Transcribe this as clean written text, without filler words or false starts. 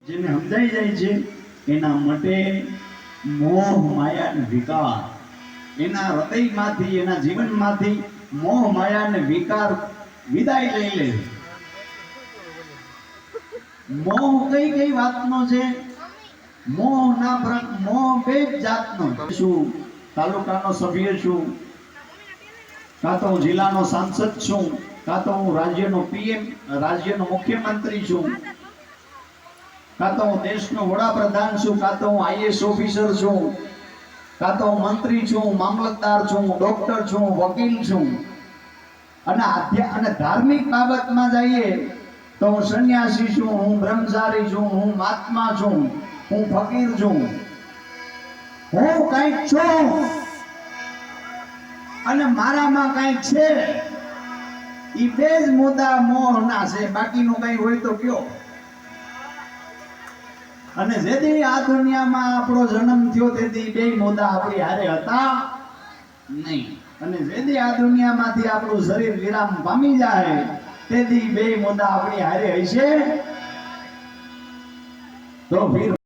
જેને સમજાઈ જાય છે એના માટે મોહ માયા અને વિકાર એના હૃદયમાંથી એના જીવનમાંથી મોહ માયા અને વિકાર વિદાય લઈ લે. મોહ કઈ કઈ વાતનો છે? મોહ બે જાતનો. શું તાલુકાનો સભ્ય છું, કાં તો હું જિલ્લાનો સાંસદ છું, કાં તો હું રાજ્યનો પીએમ રાજ્યનો મુખ્યમંત્રી છું, કાં તો હું દેશનો વડાપ્રધાન છું, કાં તો હું આઈએએસ ઓફિસર છું, કાં તો હું મંત્રી છું, મામલતદાર છું, ડોક્ટર છું, વકીલ છું. અને ધાર્મિક બાબતમાં જઈએ તો હું સંન્યાસી છું, હું બ્રહ્મચારી છું, હું મહાત્મા છું, હું ફકીર છું, હું કંઈક છું અને મારામાં કંઈક છે. ઈ બે જ મુદ્દા મોહના છે, બાકીનું કંઈ હોય તો કયો. અને જેથી આ દુનિયામાં આપણો જન્મ થયો તેથી બે મુદ્દા આપણી હારે હતા નહીં. અને જેથી આ દુનિયામાંથી આપણું શરીર વિરામ પામી જાય તેથી બે મુદ્દા આપણી હારે હશે તો ફિર